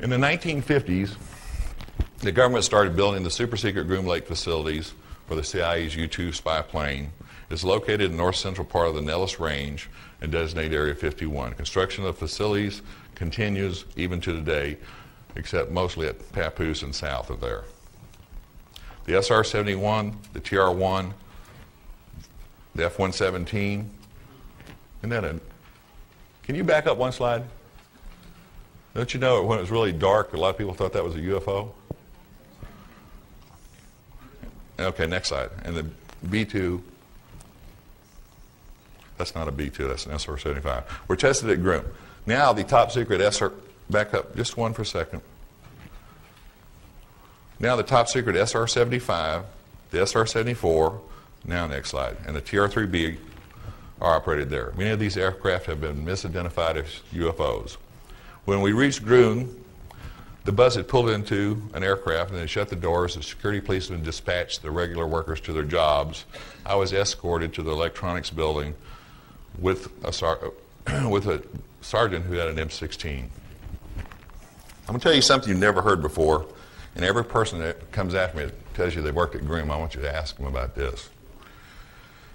In the 1950s, the government started building the super-secret Groom Lake facilities for the CIA's U-2 spy plane. It's located in the north-central part of the Nellis Range and designated Area 51. Construction of facilities continues even to today, except mostly at Papoose and south of there. The SR-71, the TR-1, the F-117, isn't that a... Can you back up one slide? Don't you know when it was really dark, a lot of people thought that was a UFO? Okay, next slide. And the B-2, that's not a B-2, that's an SR-75. We're tested at Groom. Now the top secret SR, back up just one for a second. Now the top secret SR-75, the SR-74, now next slide, and the TR-3B are operated there. Many of these aircraft have been misidentified as UFOs. When we reached Groom, the bus had pulled into an aircraft and they shut the doors. The security policemen dispatched the regular workers to their jobs. I was escorted to the electronics building with a sergeant who had an M16. I'm going to tell you something you've never heard before, and every person that comes after me that tells you they worked at Groom, I want you to ask them about this.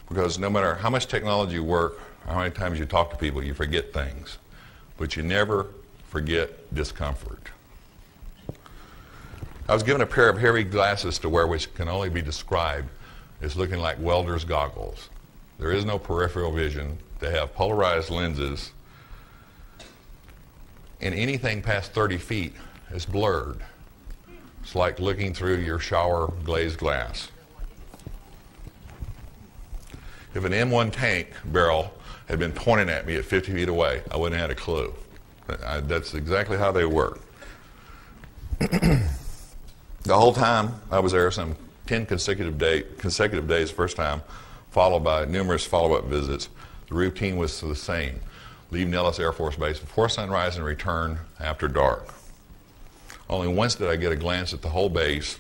Because no matter how much technology you work, or how many times you talk to people, you forget things. But you never forget discomfort. I was given a pair of heavy glasses to wear which can only be described as looking like welder's goggles. There is no peripheral vision. They have polarized lenses, and anything past 30 feet is blurred. It's like looking through your shower glazed glass. If an M1 tank barrel had been pointing at me at 50 feet away, I wouldn't have had a clue. That's exactly how they work. The whole time I was there, some 10 consecutive days first time, followed by numerous follow-up visits. The routine was the same. Leave Nellis Air Force Base before sunrise and return after dark. Only once did I get a glance at the whole base.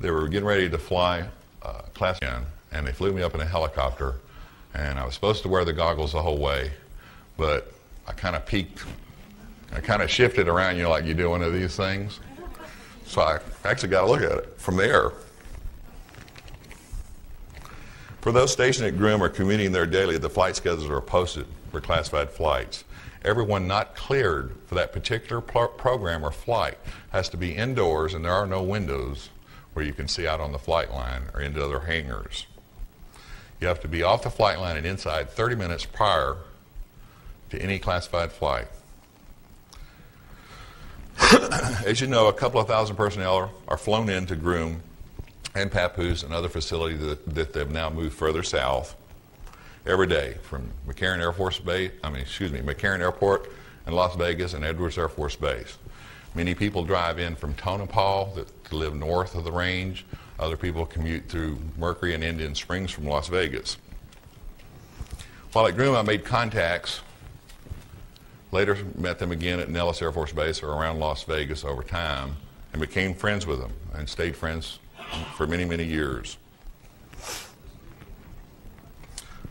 They were getting ready to fly class 10, and they flew me up in a helicopter, and I was supposed to wear the goggles the whole way, but I kind of peeked. I kind of shifted around, like you do one of these things. So I actually got a look at it from the air. For those stationed at Groom or commuting there daily, the flight schedules are posted for classified flights. Everyone not cleared for that particular program or flight has to be indoors, and there are no windows where you can see out on the flight line or into other hangars. You have to be off the flight line and inside 30 minutes prior to any classified flight. As you know, a couple of thousand personnel are flown into Groom and Papoose and other facilities that they've now moved further south every day from McCarran Airport and Las Vegas and Edwards Air Force Base. Many people drive in from Tonopah to live north of the range. Other people commute through Mercury and Indian Springs from Las Vegas. While at Groom, I made contacts. Later met them again at Nellis Air Force Base or around Las Vegas over time and became friends with them and stayed friends for many, many years.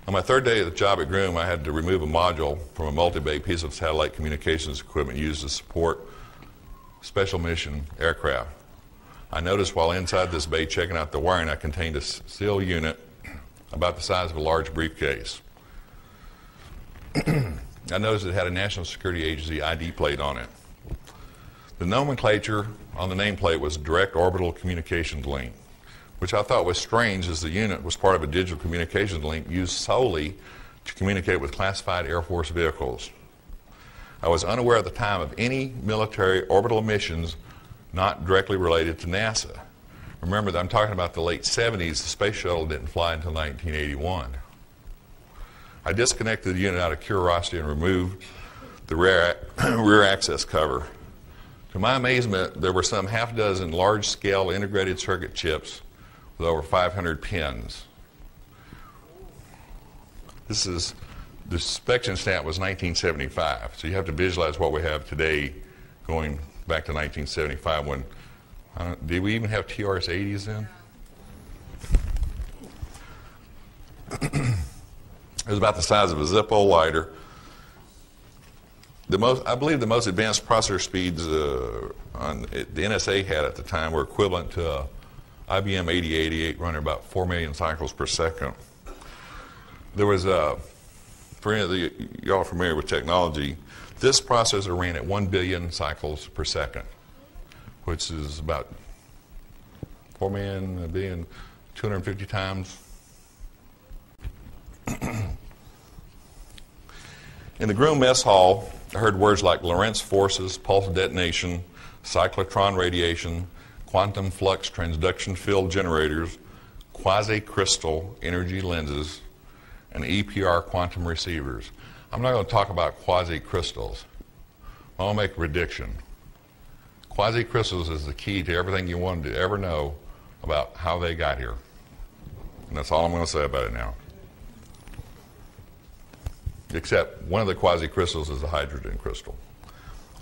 On my third day of the job at Groom, I had to remove a module from a multi-bay piece of satellite communications equipment used to support special mission aircraft. I noticed while inside this bay checking out the wiring, I contained a steel unit about the size of a large briefcase. I noticed it had a National Security Agency ID plate on it. The nomenclature on the nameplate was Direct Orbital Communications Link, which I thought was strange as the unit was part of a digital communications link used solely to communicate with classified Air Force vehicles. I was unaware at the time of any military orbital missions not directly related to NASA. Remember that I'm talking about the late 70s. The space shuttle didn't fly until 1981. I disconnected the unit out of curiosity and removed the rear access cover. To my amazement, there were some half dozen large-scale integrated circuit chips with over 500 pins. The inspection stamp was 1975, so you have to visualize what we have today going back to 1975 when, did we even have TRS-80s then? It was about the size of a Zippo lighter. I believe the most advanced processor speeds the NSA had at the time were equivalent to IBM 8088 running about 4 million cycles per second. There was for any of y'all familiar with technology, this processor ran at 1 billion cycles per second, which is about 4 million, a billion, 250 times. In the Groom mess hall, I heard words like Lorentz forces, pulse detonation, cyclotron radiation, quantum flux transduction field generators, quasi-crystal energy lenses, and EPR quantum receivers. I'm not going to talk about quasi-crystals. I want to make a prediction. Quasi-crystals is the key to everything you wanted to ever know about how they got here. And that's all I'm going to say about it now. Except one of the quasi-crystals is the hydrogen crystal.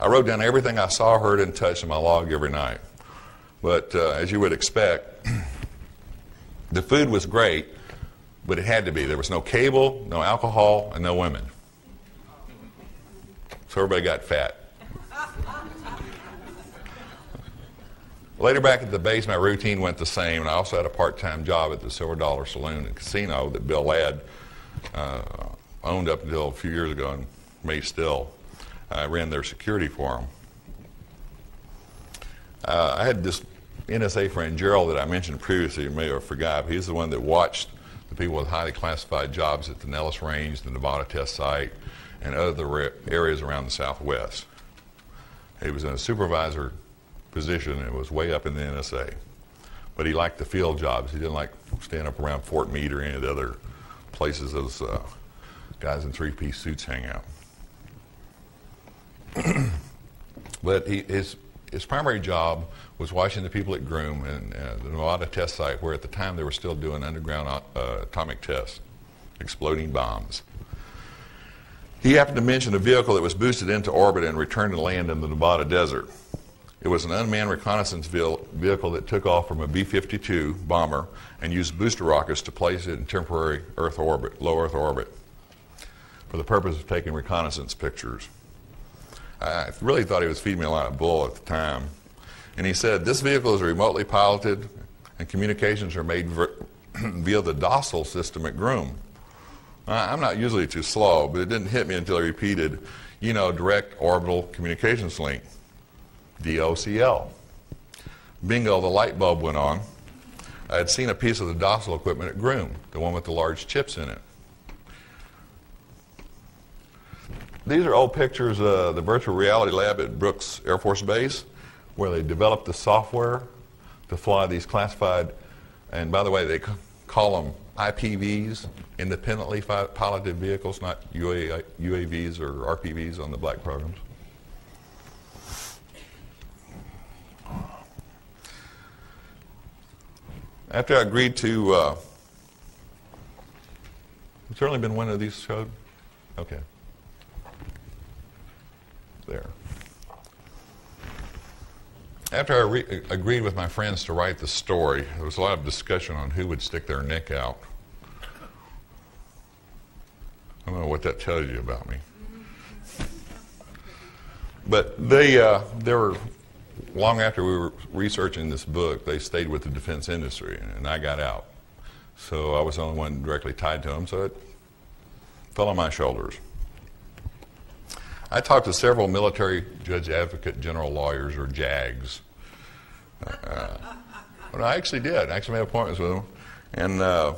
I wrote down everything I saw, heard, and touched in my log every night. But as you would expect, the food was great, but it had to be. There was no cable, no alcohol, and no women. So everybody got fat. Later back at the base, my routine went the same, and I also had a part-time job at the Silver Dollar Saloon and Casino that Bill Ladd owned up until a few years ago and may still. I ran their security for him. I had this NSA friend, Gerald, that I mentioned previously, you may have forgot. He's the one that watched the people with highly classified jobs at the Nellis Range, the Nevada test site, and other areas around the Southwest. He was in a supervisor position and was way up in the NSA. But he liked the field jobs. He didn't like staying up around Fort Meade or any of the other places those guys in three-piece suits hang out. But his primary job was watching the people at Groom and the Nevada test site, where at the time they were still doing underground atomic tests, exploding bombs. He happened to mention a vehicle that was boosted into orbit and returned to land in the Nevada desert. It was an unmanned reconnaissance vehicle that took off from a B-52 bomber and used booster rockets to place it in temporary Earth orbit, low Earth orbit, for the purpose of taking reconnaissance pictures. I really thought he was feeding me a lot of bull at the time. And he said, this vehicle is remotely piloted and communications are made via the docile system at Groom. I'm not usually too slow, but it didn't hit me until he repeated, you know, direct orbital communications link, DOCL. Bingo, the light bulb went on. I had seen a piece of the docile equipment at Groom, the one with the large chips in it. These are old pictures of the virtual reality lab at Brooks Air Force Base, where they developed the software to fly these classified, and by the way, they call them IPVs, independently piloted vehicles, not UAVs or RPVs on the black programs. After I agreed to, has there only been one of these showed? Okay. There. After I agreed with my friends to write the story, there was a lot of discussion on who would stick their neck out. I don't know what that tells you about me. But they were, long after we were researching this book, they stayed with the defense industry, and I got out. So I was the only one directly tied to them, so it fell on my shoulders. I talked to several military judge advocate general lawyers, or JAGs. But I actually did. I actually made appointments with them. And I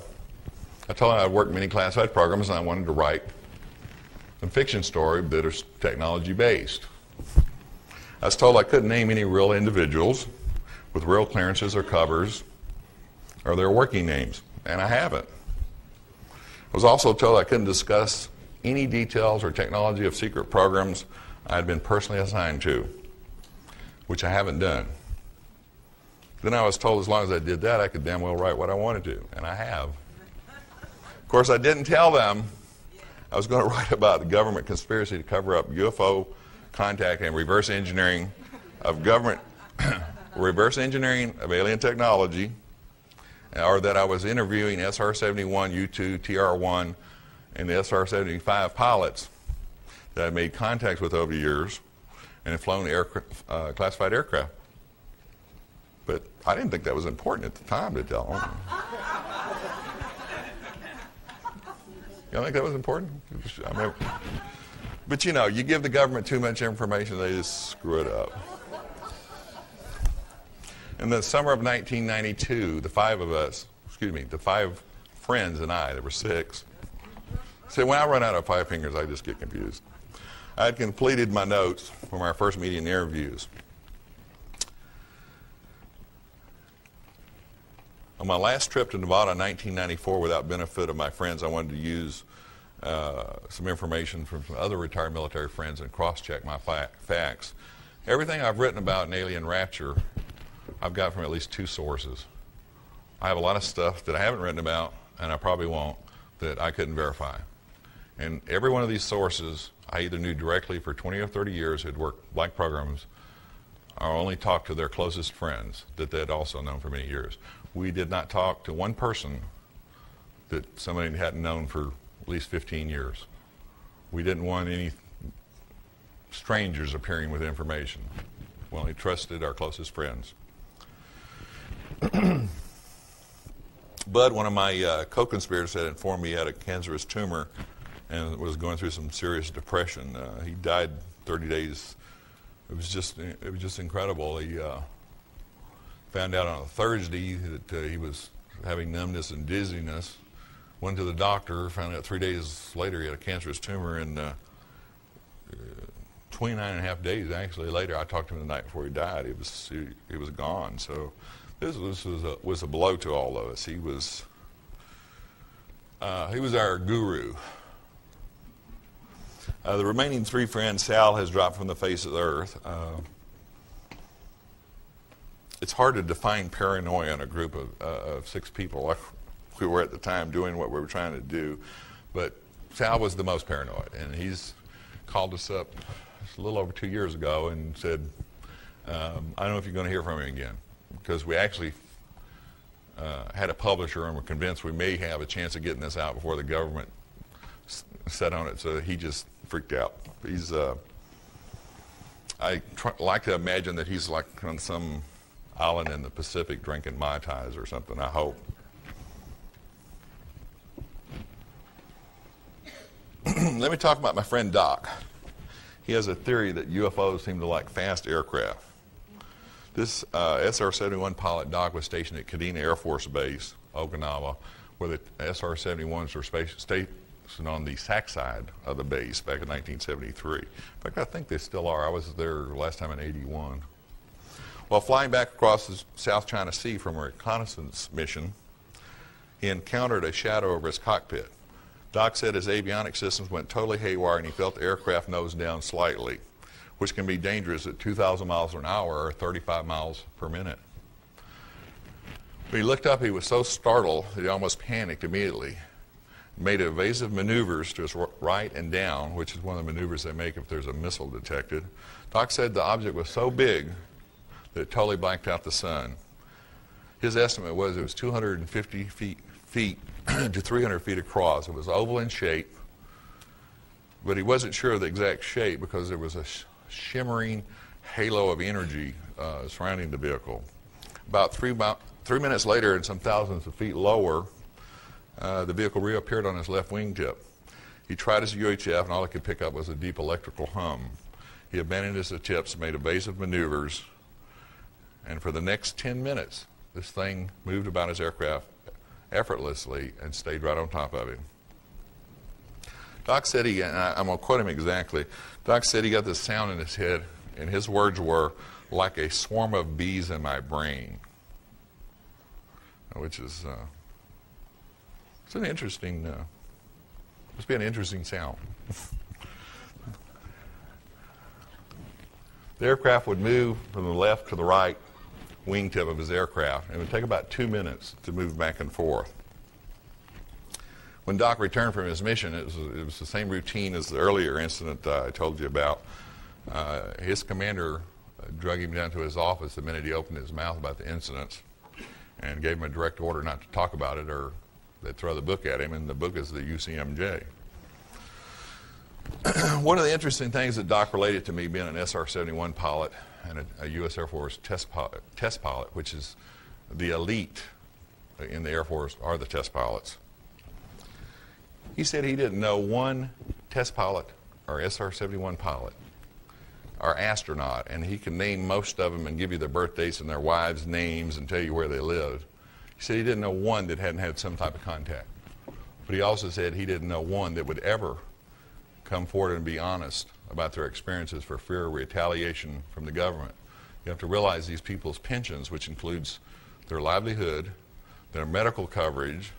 told them I'd worked many classified programs and I wanted to write a fiction story that is technology-based. I was told I couldn't name any real individuals with real clearances or covers or their working names, and I haven't. I was also told I couldn't discuss any details or technology of secret programs I had been personally assigned to, which I haven't done. Then I was told as long as I did that, I could damn well write what I wanted to, and I have. Of course, I didn't tell them I was going to write about the government conspiracy to cover up UFO contact and reverse engineering of government, reverse engineering of alien technology, or that I was interviewing SR-71, U-2, TR-1, and the SR-75 pilots that I made contacts with over the years and had flown classified aircraft. But I didn't think that was important at the time to tell them. You don't think that was important? I mean, but you know, you give the government too much information, they just screw it up. In the summer of 1992, the five friends and I, there were 6. See, when I run out of 5 fingers, I just get confused. I had completed my notes from our first meeting interviews. On my last trip to Nevada in 1994, without benefit of my friends, I wanted to use some information from some other retired military friends and cross-check my facts. Everything I've written about in alien rapture, I've got from at least 2 sources. I have a lot of stuff that I haven't written about, and I probably won't, that I couldn't verify. And every one of these sources, I either knew directly for 20 or 30 years who'd worked blank programs, or only talked to their closest friends that they'd also known for many years. We did not talk to one person that somebody hadn't known for at least 15 years. We didn't want any strangers appearing with information. We only trusted our closest friends. Bud, one of my co-conspirators, had informed me he had a cancerous tumor and was going through some serious depression. He died 30 days. It was just incredible. He found out on a Thursday that he was having numbness and dizziness. Went to the doctor, found out 3 days later he had a cancerous tumor, and 29 and a half days actually later, I talked to him the night before he died. He was gone. So this was a blow to all of us. He was our guru. The remaining 3 friends, Sal has dropped from the face of the earth. It's hard to define paranoia in a group of 6 people like we were at the time doing what we were trying to do. But Sal was the most paranoid, and he's called us up a little over 2 years ago and said, I don't know if you're going to hear from him again, because we actually had a publisher and were convinced we may have a chance of getting this out before the government set on it, so he just freaked out. I like to imagine that he's like on some island in the Pacific drinking Mai Tais or something, I hope. Let me talk about my friend Doc. He has a theory that UFOs seem to like fast aircraft. This SR-71 pilot, Doc, was stationed at Kadena Air Force Base, Okinawa, where the SR-71s were stationed on the SAC side of the base back in 1973. In fact, I think they still are. I was there last time in '81. While flying back across the South China Sea from a reconnaissance mission, he encountered a shadow over his cockpit. Doc said his avionics systems went totally haywire and he felt the aircraft nose down slightly, which can be dangerous at 2,000 miles an hour or 35 miles per minute. When he looked up, he was so startled that he almost panicked immediately. He made evasive maneuvers to his right and down, which is one of the maneuvers they make if there's a missile detected. Doc said the object was so big that it totally blanked out the sun. His estimate was it was 250 feet to 300 feet across. It was oval in shape, but he wasn't sure of the exact shape because there was a shimmering halo of energy surrounding the vehicle. About 3 minutes later, and some thousands of feet lower, the vehicle reappeared on his left wingtip. He tried his UHF, and all he could pick up was a deep electrical hum. He abandoned his attempts, made evasive maneuvers, and for the next 10 minutes, this thing moved about his aircraft effortlessly and stayed right on top of him. Doc said and I'm going to quote him exactly, Doc said he got this sound in his head, and his words were, like a swarm of bees in my brain, which is, it's an interesting, must be an interesting sound. The aircraft would move from the left to the right wingtip of his aircraft, and it would take about 2 minutes to move back and forth. When Doc returned from his mission, it was the same routine as the earlier incident I told you about. His commander drug him down to his office the minute he opened his mouth about the incidents and gave him a direct order not to talk about it or they'd throw the book at him, and the book is the UCMJ. One of the interesting things that Doc related to me being an SR-71 pilot and a U.S. Air Force test pilot, which is the elite in the Air Force are the test pilots. He said he didn't know one test pilot or SR-71 pilot or astronaut, and he can name most of them and give you their birthdates and their wives' names and tell you where they lived. He said he didn't know one that hadn't had some type of contact. But he also said he didn't know one that would ever come forward and be honest about their experiences for fear of retaliation from the government. You have to realize these people's pensions, which includes their livelihood, their medical coverage,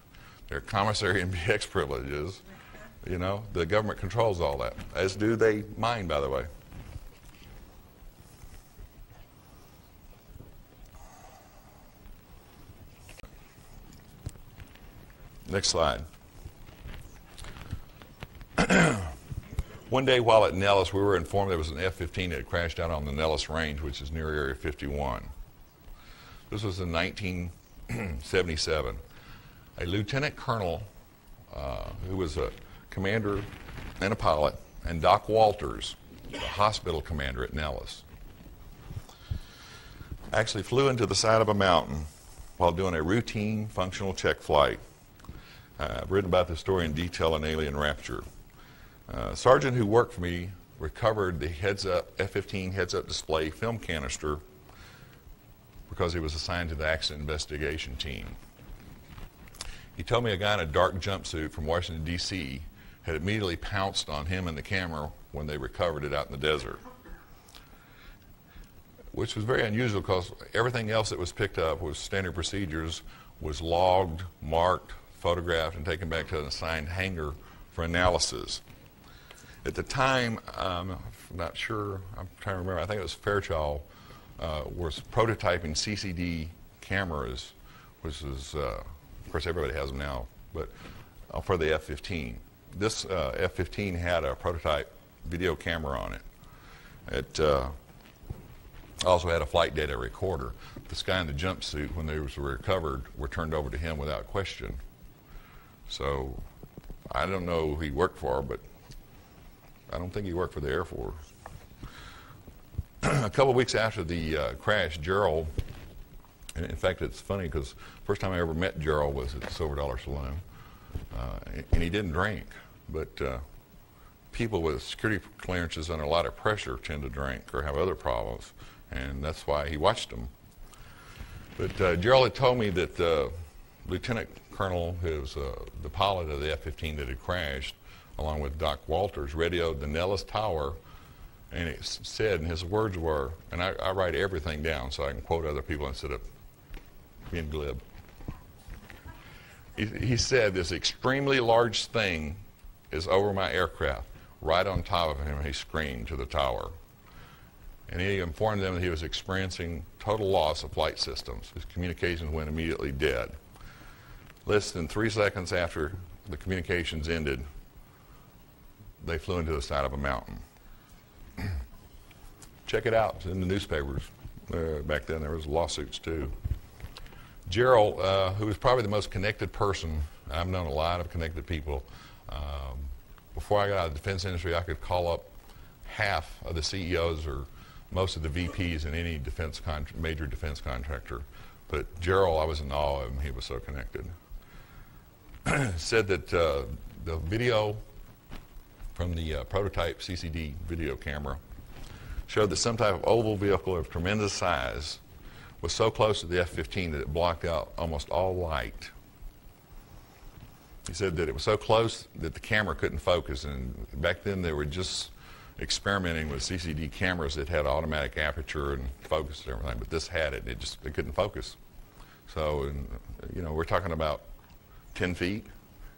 their commissary and BX privileges, you know, the government controls all that, as do they mine, by the way. Next slide. One day while at Nellis, we were informed there was an F-15 that had crashed out on the Nellis Range, which is near Area 51. This was in 1977. A lieutenant colonel who was a commander and a pilot, and Doc Walters, the hospital commander at Nellis, actually flew into the side of a mountain while doing a routine functional check flight. I've written about this story in detail in Alien Rapture. A sergeant who worked for me recovered the heads-up F-15 heads-up display film canister because he was assigned to the accident investigation team. He told me a guy in a dark jumpsuit from Washington, D.C. had immediately pounced on him and the camera when they recovered it out in the desert, which was very unusual because everything else that was picked up was standard procedures, was logged, marked, photographed, and taken back to an assigned hangar for analysis. At the time, I'm not sure, I'm trying to remember, I think it was Fairchild, was prototyping CCD cameras, which is, of course everybody has them now, but for the F-15. This F-15 had a prototype video camera on it. It also had a flight data recorder. This guy in the jumpsuit, when they was recovered, were turned over to him without question. So I don't know who he worked for, but I don't think he worked for the Air Force. A couple of weeks after the crash, Gerald, and in fact it's funny because the first time I ever met Gerald was at the Silver Dollar Saloon, and he didn't drink, but people with security clearances under a lot of pressure tend to drink or have other problems, and that's why he watched them. But Gerald had told me that Lieutenant Colonel, who was the pilot of the F-15 that had crashed, along with Doc Walters, radioed the Nellis Tower, and it said, and his words were, and I write everything down so I can quote other people instead of being glib. He said, "This extremely large thing is over my aircraft, right on top of him," he screamed to the tower. And he informed them that he was experiencing total loss of flight systems. His communications went immediately dead. Less than 3 seconds after the communications ended, they flew into the side of a mountain. Check it out. It's in the newspapers. Back then there was lawsuits too. Gerald, who was probably the most connected person, I've known a lot of connected people. Before I got out of the defense industry, I could call up half of the CEOs or most of the VPs in any major defense contractor. But Gerald, I was in awe of him. He was so connected. Said that the video from the prototype CCD video camera showed that some type of oval vehicle of tremendous size was so close to the F-15 that it blocked out almost all light. He said that it was so close that the camera couldn't focus, and back then they were just experimenting with CCD cameras that had automatic aperture and focus and everything, but this had it. It couldn't focus. So, you know, we're talking about 10 feet.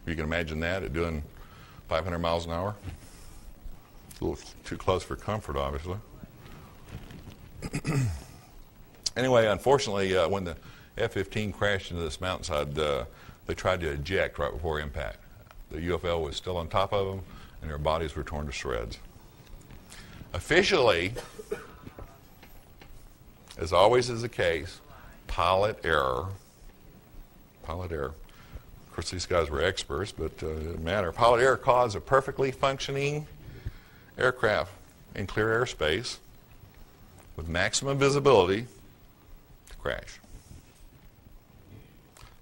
You can imagine that at doing 500 miles an hour. A little too close for comfort, obviously. Anyway, unfortunately, when the F-15 crashed into this mountainside, they tried to eject right before impact. The UFO was still on top of them, and their bodies were torn to shreds. Officially, as always is the case, pilot error. Pilot error. Of course, these guys were experts, but it didn't matter. Pilot error caused a perfectly functioning aircraft in clear airspace with maximum visibility to crash.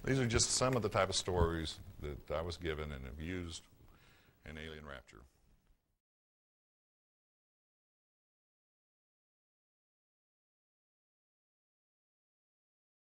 These are just some of the type of stories that I was given and have used in Alien Rapture.